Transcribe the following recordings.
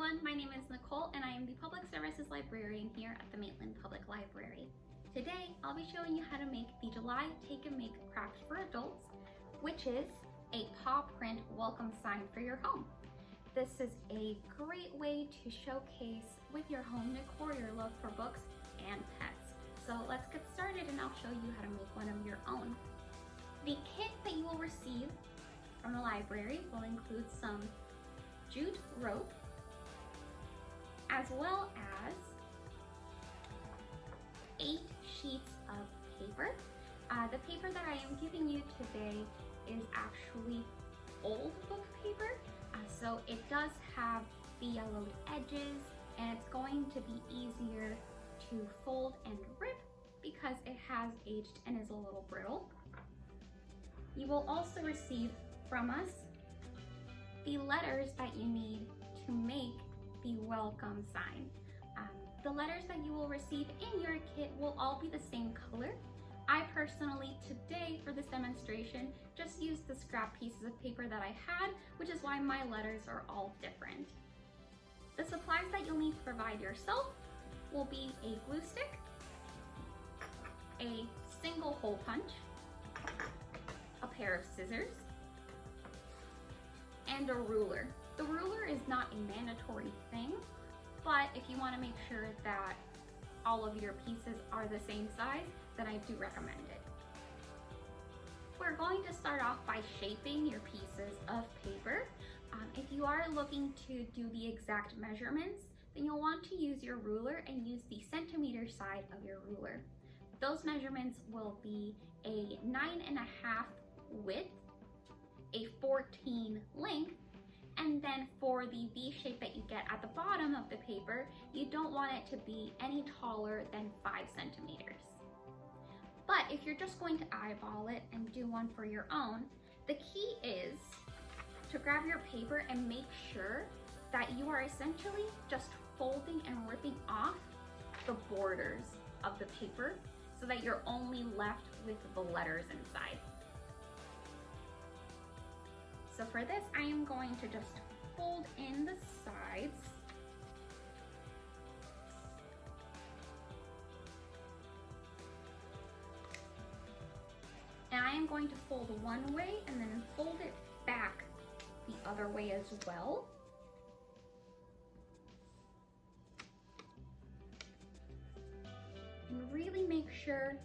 everyone, my name is Nicole and I am the Public Services Librarian here at the Maitland Public Library. Today, I'll be showing you how to make the July Take and Make craft for adults, which is a paw print welcome sign for your home. This is a great way to showcase with your home decor your love for books and pets. So let's get started and I'll show you how to make one of your own. The kit that you will receive from the library will include some jute rope, as well as 8 sheets of paper. The paper that I am giving you today is actually old book paper, so it does have the yellowed edges and it's going to be easier to fold and rip because it has aged and is a little brittle. You will also receive from us the letters that you need to make the welcome sign. The letters that you will receive in your kit will all be the same color. I personally, today for this demonstration, just used the scrap pieces of paper that I had, which is why my letters are all different. The supplies that you'll need to provide yourself will be a glue stick, a single hole punch, a pair of scissors, and a ruler. The ruler is not a mandatory thing, but if you want to make sure that all of your pieces are the same size, then I do recommend it. We're going to start off by shaping your pieces of paper. If you are looking to do the exact measurements, then you'll want to use your ruler and use the centimeter side of your ruler. Those measurements will be a 9.5 width, a 14 length, and then for the V shape that you get at the bottom of the paper, you don't want it to be any taller than 5 centimeters. But if you're just going to eyeball it and do one for your own, the key is to grab your paper and make sure that you are essentially just folding and ripping off the borders of the paper so that you're only left with the letters inside. So for this, I am going to just fold in the sides. And I am going to fold one way and then fold it back the other way as well. And really make sure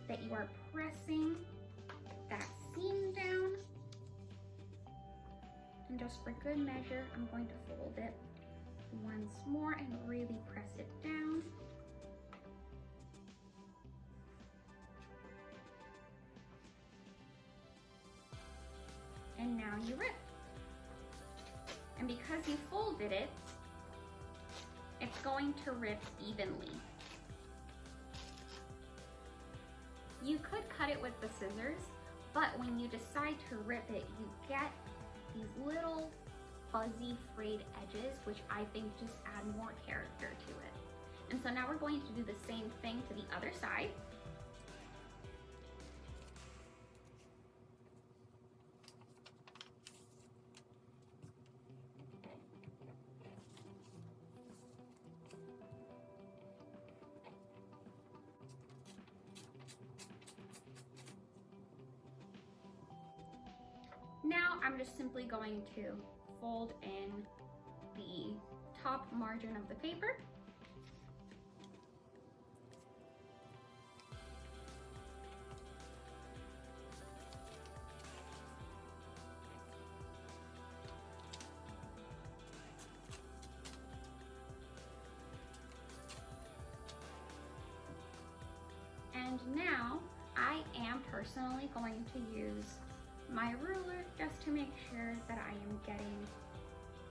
that you are pressing that seam down. And just for good measure, I'm going to fold it once more and really press it down. And now you rip. And because you folded it, it's going to rip evenly. You could cut it with the scissors, but when you decide to rip it, you get these little fuzzy frayed edges, which I think just add more character to it. And so now we're going to do the same thing to the other side. Now I'm just simply going to fold in the top margin of the paper. And now I am personally going to use my ruler just to make sure that I am getting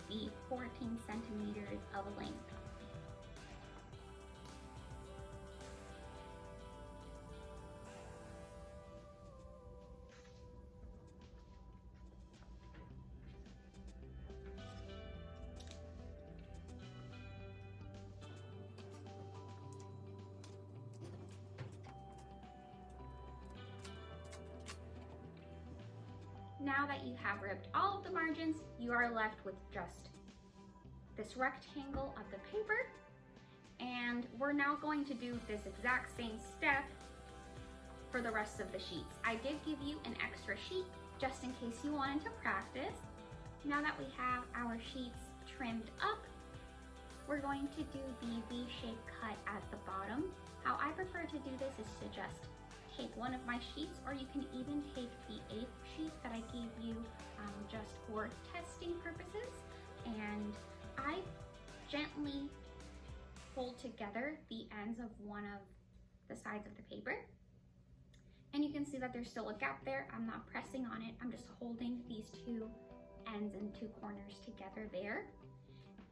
the 14 centimeters of length. Now that you have ripped all of the margins, you are left with just this rectangle of the paper, and we're now going to do this exact same step for the rest of the sheets. I did give you an extra sheet just in case you wanted to practice. Now that we have our sheets trimmed up, we're going to do the V-shape cut at the bottom. How I prefer to do this is to just take one of my sheets, or you can even take the 8th sheet that I gave you just for testing purposes, and I gently fold together the ends of one of the sides of the paper. And you can see that there's still a gap there. I'm not pressing on it. I'm just holding these two ends and two corners together there.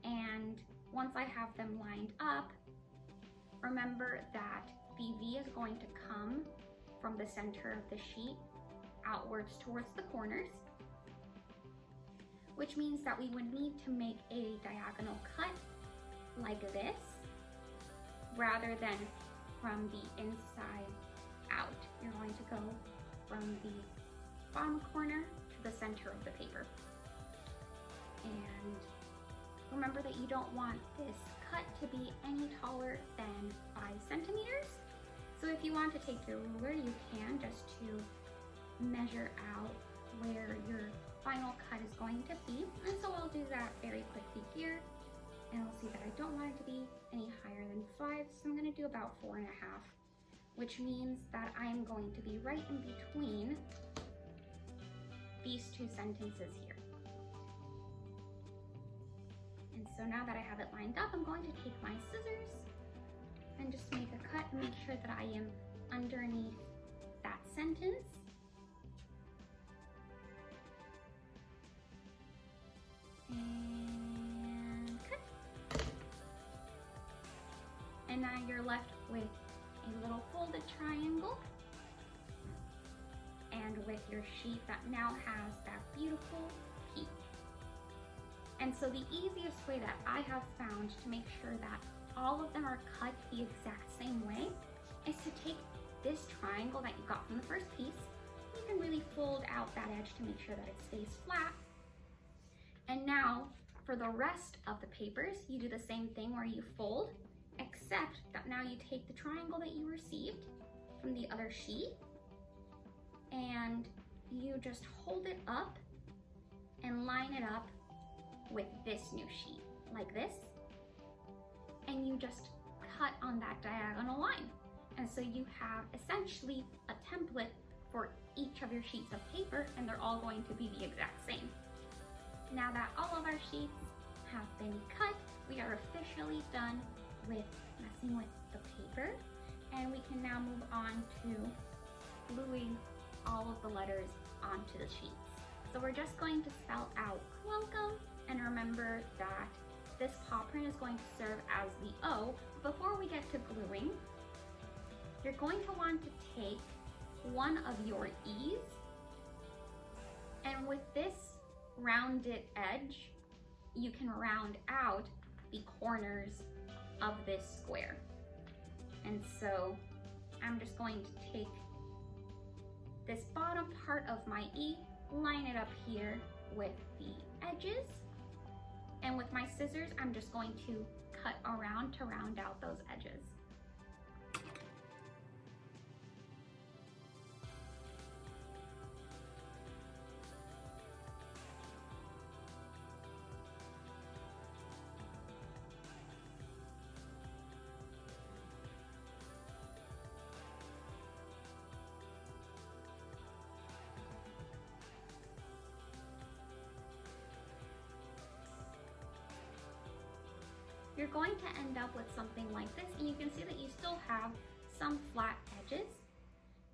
And once I have them lined up, remember that the V is going to come from the center of the sheet outwards towards the corners, which means that we would need to make a diagonal cut like this, rather than from the inside out. You're going to go from the bottom corner to the center of the paper. And remember that you don't want this cut to be any taller than 5 centimeters. So if you want to take your ruler, you can, just to measure out where your final cut is going to be. And so I'll do that very quickly here. And I'll see that I don't want it to be any higher than 5. So I'm going to do about 4.5, which means that I'm going to be right in between these two sentences here. And so now that I have it lined up, I'm going to take my scissors and just make a cut and make sure that I am underneath that sentence. And cut. And now you're left with a little folded triangle and with your sheet that now has that beautiful peak. And so the easiest way that I have found to make sure that all of them are cut the exact same way is to take this triangle that you got from the first piece. You can really fold out that edge to make sure that it stays flat. And now for the rest of the papers, you do the same thing where you fold, except that now you take the triangle that you received from the other sheet and you just hold it up and line it up with this new sheet, like this, and you just cut on that diagonal line. And so you have essentially a template for each of your sheets of paper, and they're all going to be the exact same. Now that all of our sheets have been cut, we are officially done with messing with the paper, and we can now move on to gluing all of the letters onto the sheets. So we're just going to spell out welcome, and remember that this paw print is going to serve as the O. Before we get to gluing, you're going to want to take one of your E's, and with this rounded edge, you can round out the corners of this square. And so I'm just going to take this bottom part of my E, line it up here with the edges, and with my scissors, I'm just going to cut around to round out those edges. You're going to end up with something like this, and you can see that you still have some flat edges.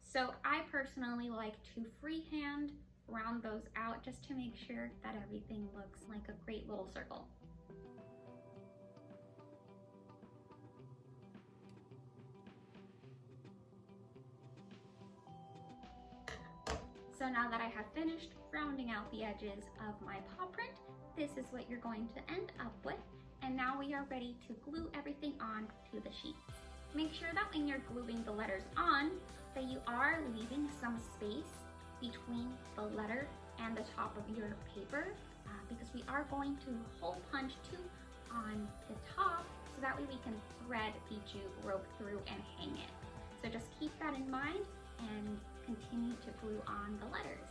So I personally like to freehand round those out just to make sure that everything looks like a great little circle. So now that I have finished rounding out the edges of my paw print, this is what you're going to end up with. And now we are ready to glue everything on to the sheets. Make sure that when you're gluing the letters on, that you are leaving some space between the letter and the top of your paper, because we are going to hole punch 2 on the top so that way we can thread the jute rope through and hang it. So just keep that in mind and continue to glue on the letters.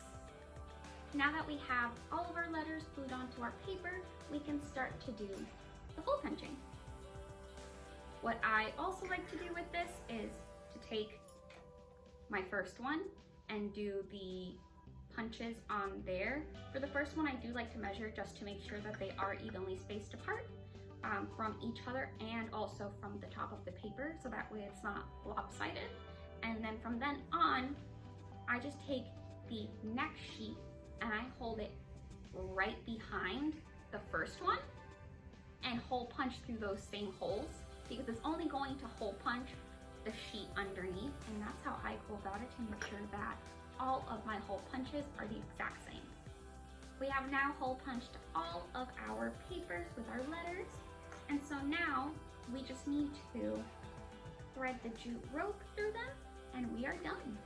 Now that we have all of our letters glued onto our paper, we can start to do the hole punching. What I also like to do with this is to take my first one and do the punches on there. For the first one, I do like to measure just to make sure that they are evenly spaced apart from each other and also from the top of the paper, so that way it's not lopsided. And then from then on, I just take the next sheet and I hold it right behind the first one and hole punch through those same holes, because it's only going to hole punch the sheet underneath, and that's how I go about it to make sure that all of my hole punches are the exact same. We have now hole punched all of our papers with our letters, and so now we just need to thread the jute rope through them and we are done.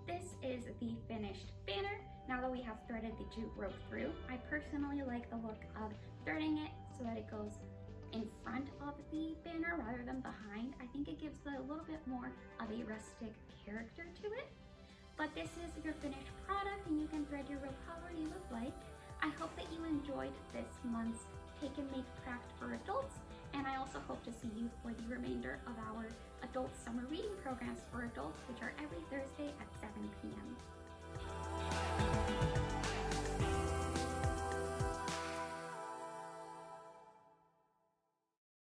This is the finished banner. Now that we have threaded the jute rope through, I personally like the look of threading it so that it goes in front of the banner rather than behind. I think it gives a little bit more of a rustic character to it. But this is your finished product and you can thread your rope however you would like. I hope that you enjoyed this month's Take and Make Craft for Adults, and I also hope to see you for the remainder of our adult summer reading programs for adults, which are every Thursday at 7 p.m.